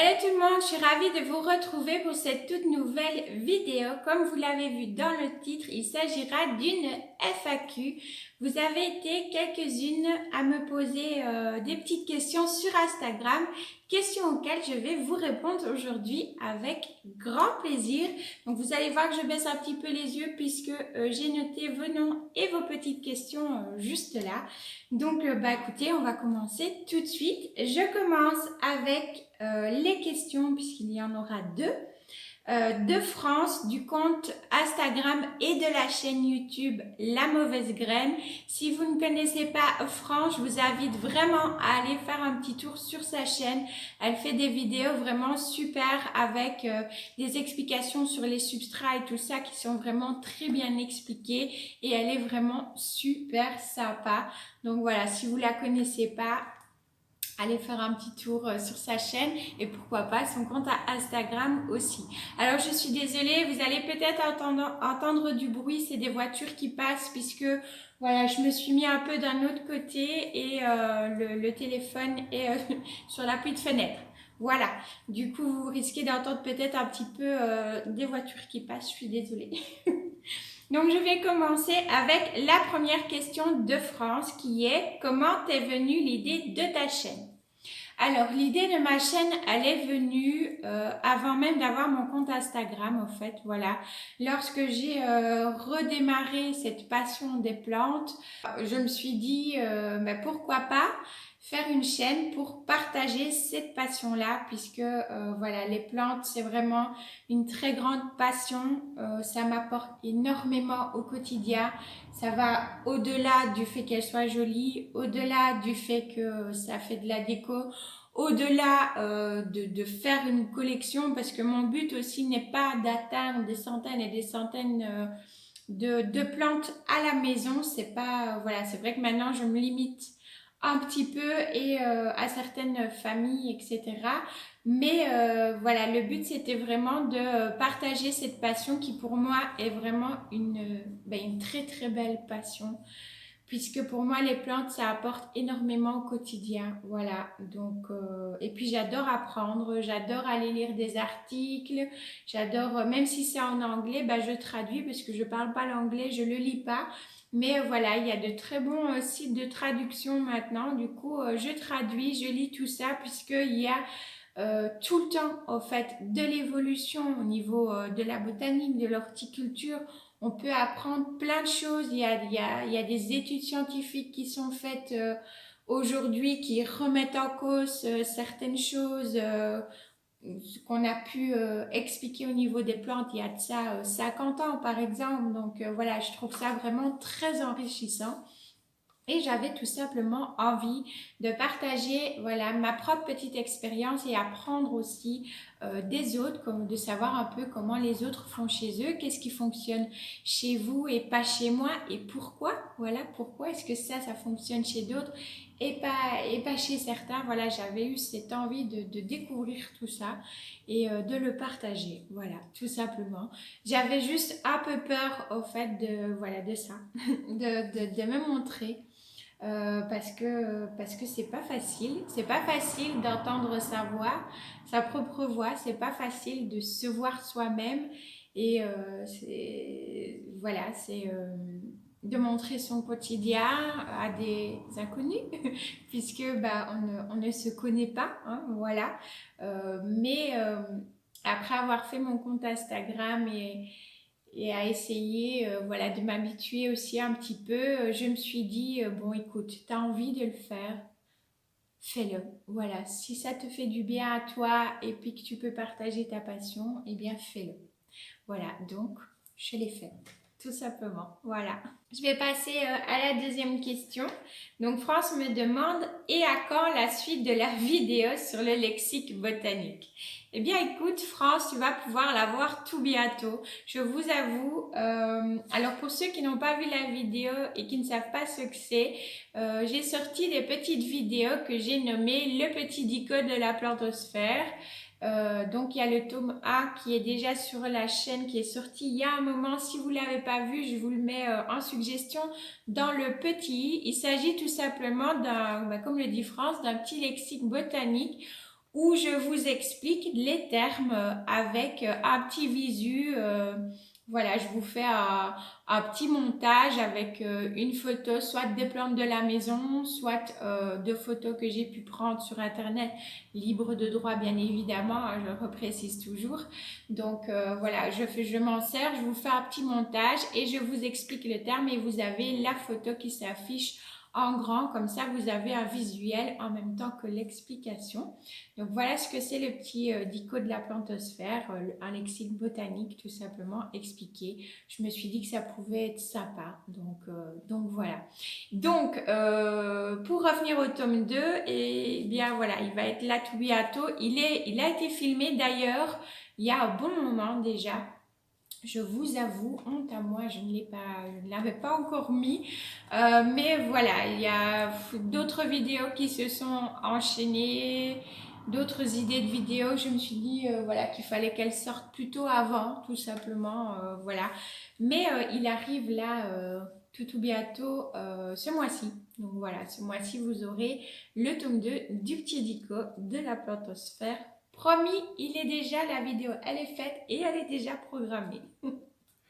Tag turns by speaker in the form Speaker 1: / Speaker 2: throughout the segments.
Speaker 1: Hello tout le monde, je suis ravie de vous retrouver pour cette toute nouvelle vidéo. Comme vous l'avez vu dans le titre, il s'agira d'une FAQ. Vous avez été quelques-unes à me poser des petites questions sur Instagram, questions auxquelles je vais vous répondre aujourd'hui avec grand plaisir. Donc vous allez voir que je baisse un petit peu les yeux puisque j'ai noté vos noms et vos petites questions juste là. Donc, écoutez, on va commencer tout de suite. Je commence avec les questions, puisqu'il y en aura deux, de France, du compte Instagram et de la chaîne YouTube La Mauvaise Graine. Si vous ne connaissez pas France, je vous invite vraiment à aller faire un petit tour sur sa chaîne. Elle fait des vidéos vraiment super avec des explications sur les substrats et tout ça qui sont vraiment très bien expliquées et elle est vraiment super sympa. Donc voilà, si vous la connaissez pas, allez faire un petit tour sur sa chaîne et pourquoi pas son compte à Instagram aussi. Alors je suis désolée, vous allez peut-être entendre du bruit, c'est des voitures qui passent puisque voilà, je me suis mis un peu d'un autre côté et le téléphone est sur l'appui de fenêtre. Voilà, du coup vous risquez d'entendre peut-être un petit peu des voitures qui passent, je suis désolée. Donc, je vais commencer avec la première question de France qui est: comment t'es venue l'idée de ta chaîne? Alors, l'idée de ma chaîne, elle est venue avant même d'avoir mon compte Instagram, en fait, voilà. Lorsque j'ai redémarré cette passion des plantes, je me suis dit, pourquoi pas faire une chaîne pour partager cette passion-là, puisque voilà, les plantes, c'est vraiment une très grande passion. Ça m'apporte énormément au quotidien. Ça va au-delà du fait qu'elles soient jolies, au-delà du fait que ça fait de la déco, au-delà de faire une collection, parce que mon but aussi n'est pas d'atteindre des centaines et des centaines de plantes à la maison. C'est pas voilà, c'est vrai que maintenant je me limite un petit peu et à certaines familles, etc. Mais voilà, le but c'était vraiment de partager cette passion qui pour moi est vraiment une très très belle passion, puisque pour moi les plantes ça apporte énormément au quotidien, voilà. Donc et puis j'adore apprendre, j'adore aller lire des articles, j'adore même si c'est en anglais, je traduis parce que je parle pas l'anglais, je le lis pas. Mais voilà, il y a de très bons sites de traduction maintenant. Du coup, je traduis, je lis tout ça puisqu'il y a tout le temps, en fait, de l'évolution au niveau de la botanique, de l'horticulture. On peut apprendre plein de choses. Il y a des études scientifiques qui sont faites aujourd'hui qui remettent en cause certaines choses qu'on a pu expliquer au niveau des plantes il y a de ça 50 ans, par exemple. Donc voilà, je trouve ça vraiment très enrichissant. Et j'avais tout simplement envie de partager voilà, ma propre petite expérience et apprendre aussi des autres, comme de savoir un peu comment les autres font chez eux, qu'est-ce qui fonctionne chez vous et pas chez moi et pourquoi. Voilà, pourquoi est-ce que ça fonctionne chez d'autres et pas chez certains. Voilà, j'avais eu cette envie de découvrir tout ça et de le partager. Voilà, tout simplement. J'avais juste un peu peur au fait voilà, de ça, de me montrer parce que c'est pas facile d'entendre sa voix, sa propre voix, c'est pas facile de se voir soi-même et c'est voilà, c'est de montrer son quotidien à des inconnus puisque on ne se connaît pas, hein, voilà. Mais après avoir fait mon compte Instagram et à essayer voilà, de m'habituer aussi un petit peu, je me suis dit, bon écoute, tu as envie de le faire, fais-le. Voilà, si ça te fait du bien à toi et puis que tu peux partager ta passion, eh bien fais-le. Voilà, donc je l'ai fait, tout simplement. Voilà. Je vais passer à la deuxième question. Donc France me demande: et à quand la suite de la vidéo sur le lexique botanique? Eh bien écoute France, tu vas pouvoir la voir tout bientôt. Je vous avoue, alors pour ceux qui n'ont pas vu la vidéo et qui ne savent pas ce que c'est, j'ai sorti des petites vidéos que j'ai nommées le petit dico de la plantosphère. Donc il y a le tome A qui est déjà sur la chaîne, qui est sorti il y a un moment. Si vous ne l'avez pas vu, je vous le mets en suggestion dans le petit. Il s'agit tout simplement d'un, comme le dit France, d'un petit lexique botanique où je vous explique les termes avec un petit visu. Voilà, je vous fais un petit montage avec une photo, soit des plantes de la maison, soit de photos que j'ai pu prendre sur Internet, libre de droit bien évidemment, hein, je le reprécise toujours. Donc voilà, je m'en sers, je vous fais un petit montage et je vous explique le terme et vous avez la photo qui s'affiche en grand, comme ça vous avez un visuel en même temps que l'explication. Donc voilà ce que c'est le petit dico de la plantosphère, un lexique botanique tout simplement expliqué. Je me suis dit que ça pouvait être sympa, donc voilà. Donc pour revenir au tome 2, et bien voilà, il va être là tout bientôt. Il a été filmé d'ailleurs il y a un bon moment déjà. Je vous avoue, honte à moi, je ne l'avais pas encore mis. Mais voilà, il y a d'autres vidéos qui se sont enchaînées, d'autres idées de vidéos. Je me suis dit voilà, qu'il fallait qu'elles sortent plutôt avant, tout simplement. Voilà. Mais il arrive là tout bientôt ce mois-ci. Donc voilà, ce mois-ci, vous aurez le tome 2 du petit dico de la plantosphère. Promis, il est déjà, la vidéo, elle est faite et elle est déjà programmée.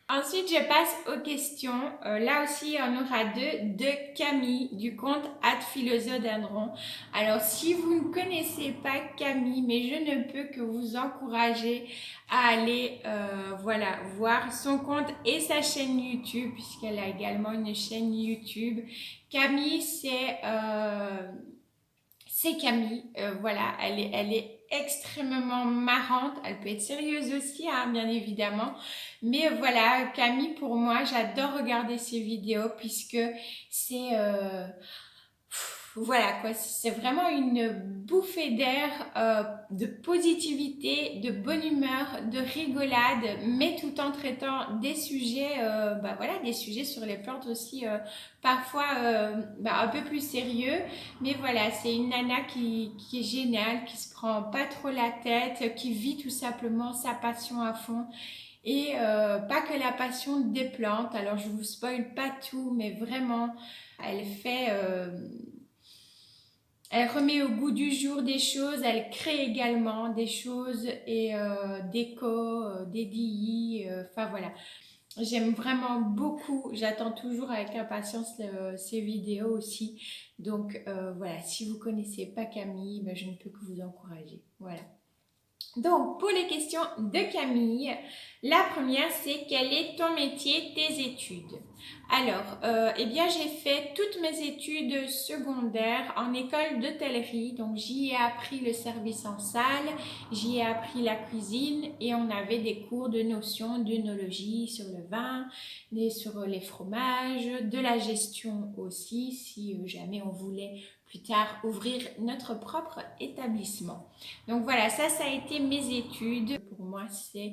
Speaker 1: Ensuite, je passe aux questions. Là aussi, on aura deux de Camille du compte @philosodendron. Alors, si vous ne connaissez pas Camille, mais je ne peux que vous encourager à aller voilà, voir son compte et sa chaîne YouTube, puisqu'elle a également une chaîne YouTube. Camille, c'est Camille, voilà, elle est extrêmement marrante, elle peut être sérieuse aussi, hein, bien évidemment, mais voilà, Camille, pour moi, j'adore regarder ses vidéos puisque c'est voilà quoi, c'est vraiment une bouffée d'air, de positivité, de bonne humeur, de rigolade, mais tout en traitant des sujets, bah voilà, des sujets sur les plantes aussi, parfois bah, un peu plus sérieux. Mais voilà, c'est une nana qui est géniale, qui se prend pas trop la tête, qui vit tout simplement sa passion à fond. Et pas que la passion des plantes. Alors je vous spoil pas tout, mais vraiment, elle fait elle remet au goût du jour des choses, elle crée également des choses et déco, des DIY, enfin voilà. J'aime vraiment beaucoup, j'attends toujours avec impatience ces vidéos aussi. Donc voilà, si vous ne connaissez pas Camille, ben, je ne peux que vous encourager. Voilà. Donc, pour les questions de Camille, la première, c'est quel est ton métier, tes études? Alors, eh bien, j'ai fait toutes mes études secondaires en école d'hôtellerie. Donc, j'y ai appris le service en salle, j'y ai appris la cuisine et on avait des cours de notions d'œnologie sur le vin, sur les fromages, de la gestion aussi, si jamais on voulait plus tard ouvrir notre propre établissement. Donc voilà, ça a été mes études. Pour moi, c'est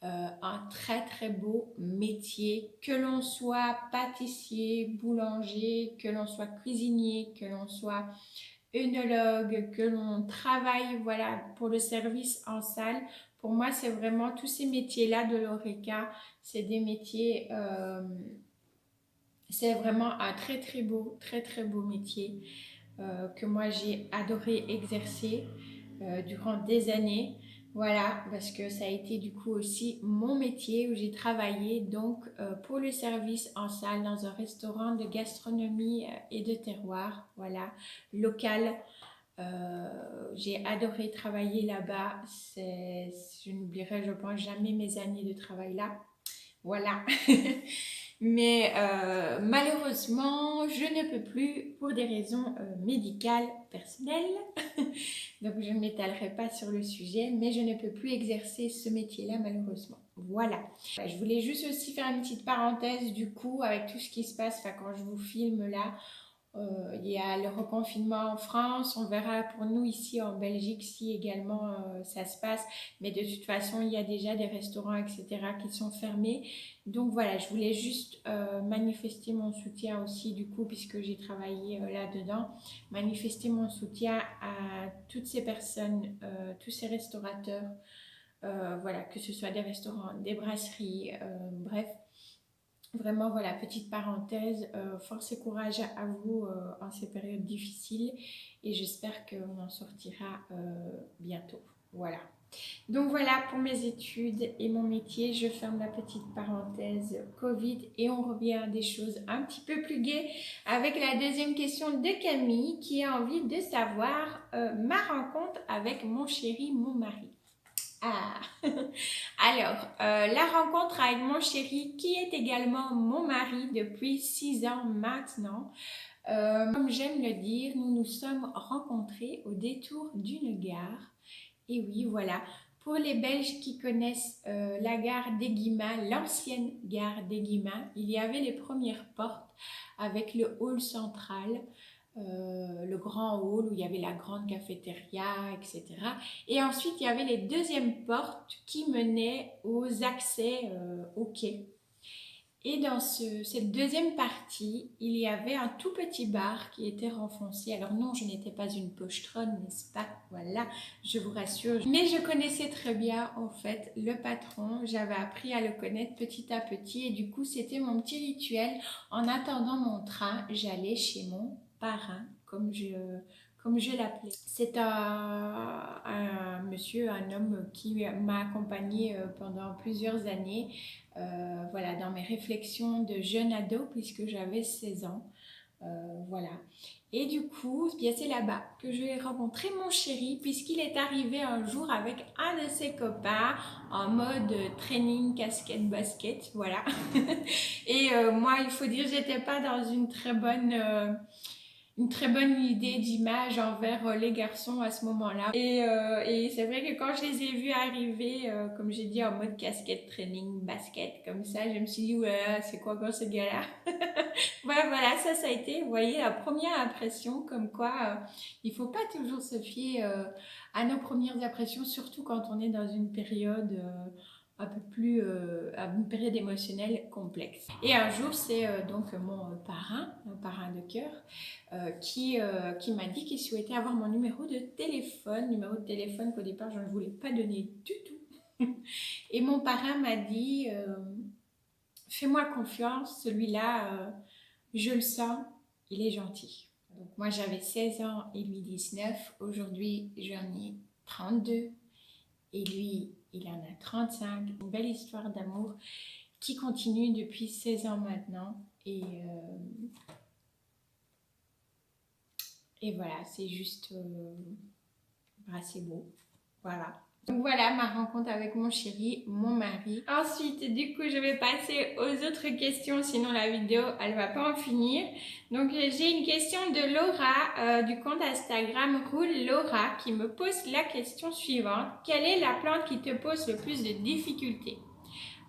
Speaker 1: un très beau métier, que l'on soit pâtissier, boulanger, que l'on soit cuisinier, que l'on soit œnologue, que l'on travaille voilà, pour le service en salle. Pour moi, c'est vraiment tous ces métiers-là de l'ORECA, c'est des métiers, c'est vraiment un très beau métier que moi j'ai adoré exercer durant des années. Voilà, parce que ça a été du coup aussi mon métier où j'ai travaillé donc pour le service en salle dans un restaurant de gastronomie et de terroir, voilà, local. J'ai adoré travailler là-bas. Je n'oublierai, je pense, jamais mes années de travail là. Voilà. Mais malheureusement, je ne peux plus pour des raisons médicales personnelles. Donc je ne m'étalerai pas sur le sujet, mais je ne peux plus exercer ce métier-là malheureusement. Voilà. Je voulais juste aussi faire une petite parenthèse du coup avec tout ce qui se passe quand je vous filme là. Il y a le reconfinement en France, on verra pour nous ici en Belgique si également ça se passe, mais de toute façon il y a déjà des restaurants etc. qui sont fermés. Donc voilà, je voulais juste manifester mon soutien aussi du coup puisque j'ai travaillé là-dedans, manifester mon soutien à toutes ces personnes, tous ces restaurateurs, voilà, que ce soit des restaurants, des brasseries, bref, Vraiment, voilà, petite parenthèse, force et courage à vous en ces périodes difficiles et j'espère qu'on en sortira bientôt. Voilà. Donc voilà pour mes études et mon métier. Je ferme la petite parenthèse Covid et on revient à des choses un petit peu plus gaies avec la deuxième question de Camille qui a envie de savoir ma rencontre avec mon chéri, mon mari. Ah, alors, la rencontre avec mon chéri, qui est également mon mari depuis 6 ans maintenant. Comme j'aime le dire, nous nous sommes rencontrés au détour d'une gare. Et oui, voilà. Pour les Belges qui connaissent la gare d'Aiguimans, l'ancienne gare d'Aiguimans, il y avait les premières portes avec le hall central, le grand hall où il y avait la grande cafétéria, etc. Et ensuite, il y avait les deuxièmes portes qui menaient aux accès au quai. Et dans cette deuxième partie, il y avait un tout petit bar qui était renfoncé. Alors non, je n'étais pas une pochetronne, n'est-ce pas? Voilà, je vous rassure. Mais je connaissais très bien, en fait, le patron. J'avais appris à le connaître petit à petit. Et du coup, c'était mon petit rituel. En attendant mon train, j'allais chez mon parrain, comme je l'appelais. C'est un monsieur, un homme qui m'a accompagnée pendant plusieurs années, voilà, dans mes réflexions de jeune ado, puisque j'avais 16 ans. Voilà. Et du coup, bien c'est là-bas que je vais rencontrer mon chéri, puisqu'il est arrivé un jour avec un de ses copains en mode training, casquette, basket, voilà. Et moi, il faut dire, j'étais pas dans une très bonne idée d'image envers les garçons à ce moment-là. Et c'est vrai que quand je les ai vus arriver, comme j'ai dit, en mode casquette, training, basket, comme ça, je me suis dit, ouais, c'est quoi encore ce gars-là? Voilà, ça a été, vous voyez, la première impression, comme quoi il ne faut pas toujours se fier à nos premières impressions, surtout quand on est dans une période un peu plus, une période émotionnelle complexe. Et un jour, c'est donc mon parrain, un parrain de cœur, qui m'a dit qu'il souhaitait avoir mon numéro de téléphone qu'au départ je ne voulais pas donner du tout. Et mon parrain m'a dit, fais-moi confiance, celui-là, je le sens, il est gentil. Donc moi j'avais 16 ans et lui 19, aujourd'hui j'en ai 32 et lui il en a 35. Une belle histoire d'amour qui continue depuis 16 ans maintenant et voilà, c'est juste assez beau. Voilà. Donc voilà ma rencontre avec mon chéri, mon mari. Ensuite, du coup, je vais passer aux autres questions, sinon la vidéo, elle va pas en finir. Donc j'ai une question de Laura du compte Instagram Roule Laura qui me pose la question suivante. Quelle est la plante qui te pose le plus de difficultés?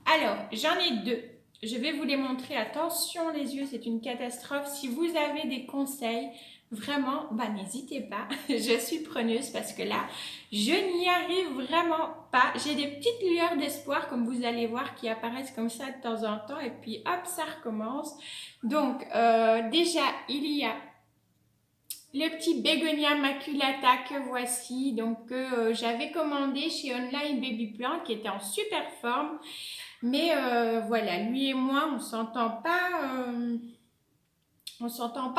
Speaker 1: Alors, j'en ai deux. Je vais vous les montrer. Attention les yeux, c'est une catastrophe. Si vous avez des conseils, vraiment, bah, n'hésitez pas. Je suis preneuse parce que là, je n'y arrive vraiment pas. J'ai des petites lueurs d'espoir, comme vous allez voir, qui apparaissent comme ça de temps en temps. Et puis, hop, ça recommence. Donc, déjà, il y a le petit bégonia maculata que voici. Donc, j'avais commandé chez Online Baby Plant, qui était en super forme. Mais voilà, lui et moi, on s'entend pas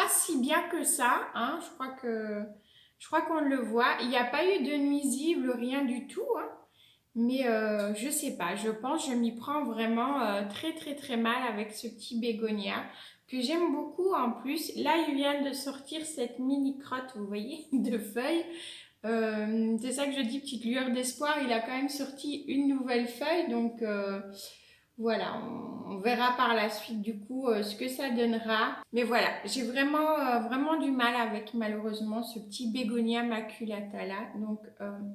Speaker 1: si bien que ça, hein. Je crois qu'on le voit. Il n'y a pas eu de nuisible, rien du tout, hein. Mais je sais pas, je pense que je m'y prends vraiment très très très mal avec ce petit bégonia que j'aime beaucoup en plus. Là, il vient de sortir cette mini crotte, vous voyez, de feuilles. C'est ça que je dis, petite lueur d'espoir. Il a quand même sorti une nouvelle feuille, donc voilà, on verra par la suite du coup ce que ça donnera. Mais voilà, j'ai vraiment du mal avec malheureusement ce petit bégonia maculata là. Donc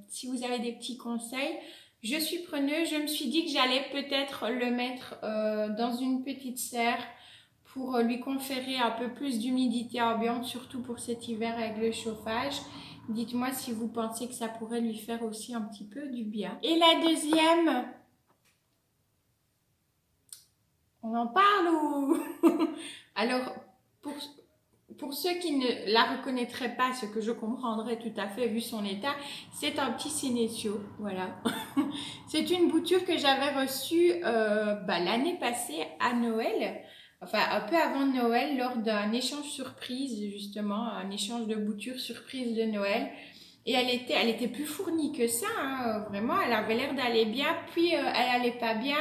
Speaker 1: si vous avez des petits conseils, je suis preneuse. Je me suis dit que j'allais peut-être le mettre dans une petite serre pour lui conférer un peu plus d'humidité ambiante, surtout pour cet hiver avec le chauffage. Dites-moi si vous pensez que ça pourrait lui faire aussi un petit peu du bien. Et la deuxième... On en parle ou... Alors, pour ceux qui ne la reconnaîtraient pas, ce que je comprendrais tout à fait vu son état, c'est un petit sénécio, voilà. C'est une bouture que j'avais reçue l'année passée à Noël, enfin un peu avant Noël, lors d'un échange surprise, justement, un échange de boutures surprise de Noël. Et elle était plus fournie que ça, hein, vraiment, elle avait l'air d'aller bien, puis elle allait pas bien.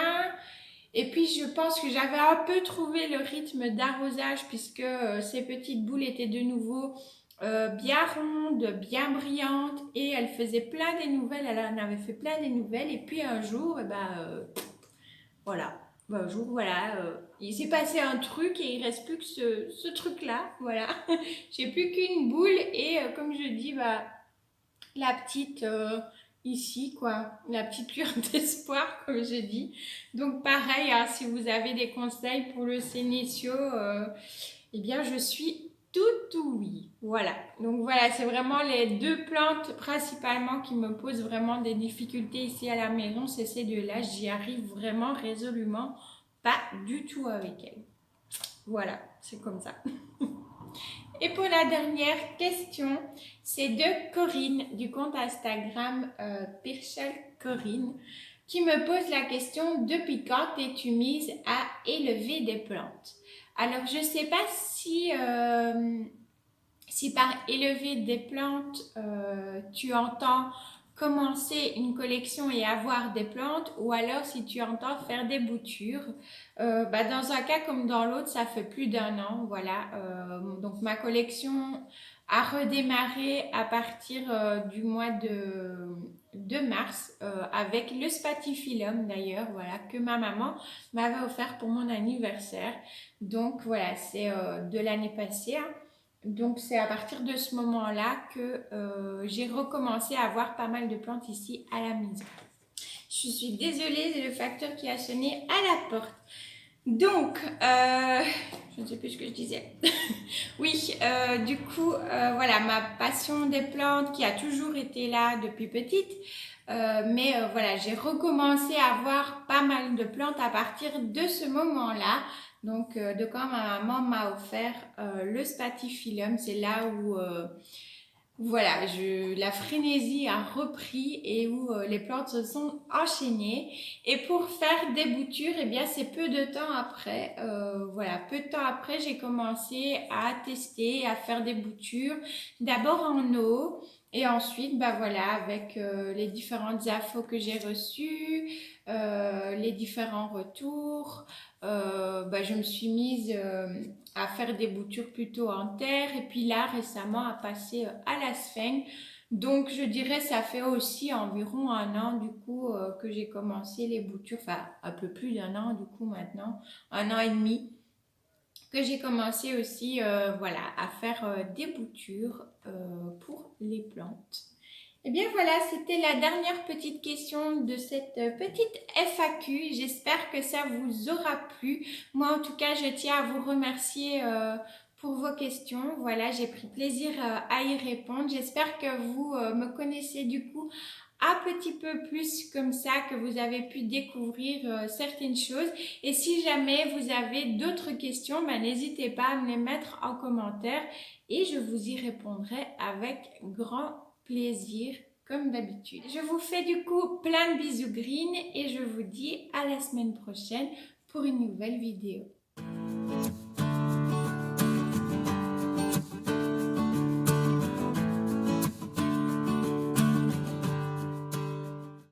Speaker 1: Et puis je pense que j'avais un peu trouvé le rythme d'arrosage puisque ces petites boules étaient de nouveau bien rondes, bien brillantes et elle faisait plein des nouvelles, elle en avait fait plein des nouvelles et puis un jour, voilà, un jour voilà, il s'est passé un truc et il reste plus que ce truc-là, voilà, j'ai plus qu'une boule et comme je dis, la petite ici, quoi, la petite lueur d'espoir, comme je dis. Donc pareil, hein, si vous avez des conseils pour le sénécio, eh bien je suis tout oui. Voilà, donc voilà, c'est vraiment les deux plantes principalement qui me posent vraiment des difficultés ici à la maison, c'est ces deux-là, j'y arrive vraiment résolument pas du tout avec elles. Voilà, c'est comme ça. Et pour la dernière question, c'est de Corinne du compte Instagram Pirchel Corinne qui me pose la question: depuis quand es-tu mise à élever des plantes? Alors je ne sais pas si par élever des plantes tu entends commencer une collection et avoir des plantes, ou alors si tu entends faire des boutures. Dans un cas comme dans l'autre, ça fait plus d'1 an, voilà. Donc ma collection a redémarré à partir du mois de mars avec le spathiphyllum d'ailleurs, voilà, que ma maman m'avait offert pour mon anniversaire. Donc voilà, c'est de l'année passée, hein. Donc c'est à partir de ce moment-là que j'ai recommencé à avoir pas mal de plantes ici à la maison. Je suis désolée, c'est le facteur qui a sonné à la porte. Donc, je ne sais plus ce que je disais. Oui, du coup, voilà, ma passion des plantes qui a toujours été là depuis petite. Voilà, j'ai recommencé à avoir pas mal de plantes à partir de ce moment-là. Donc, de quand ma maman m'a offert le spathiphyllum, c'est là où voilà, la frénésie a repris et où les plantes se sont enchaînées. Et pour faire des boutures, eh bien, c'est peu de temps après. Voilà, peu de temps après, j'ai commencé à tester, à faire des boutures. D'abord en eau et ensuite, voilà, avec les différentes infos que j'ai reçues, les différents retours, je me suis mise à faire des boutures plutôt en terre et puis là récemment à passer à la sphène. Donc je dirais ça fait aussi environ 1 an du coup que j'ai commencé les boutures, enfin un peu plus d'1 an du coup maintenant, 1 an et demi que j'ai commencé aussi voilà, à faire des boutures pour les plantes. Et bien voilà, c'était la dernière petite question de cette petite FAQ. J'espère que ça vous aura plu. Moi en tout cas, je tiens à vous remercier pour vos questions. Voilà, j'ai pris plaisir à y répondre. J'espère que vous me connaissez du coup un petit peu plus comme ça, que vous avez pu découvrir certaines choses. Et si jamais vous avez d'autres questions, n'hésitez pas à me les mettre en commentaire et je vous y répondrai avec grand plaisir comme d'habitude. Je vous fais du coup plein de bisous green et je vous dis à la semaine prochaine pour une nouvelle vidéo.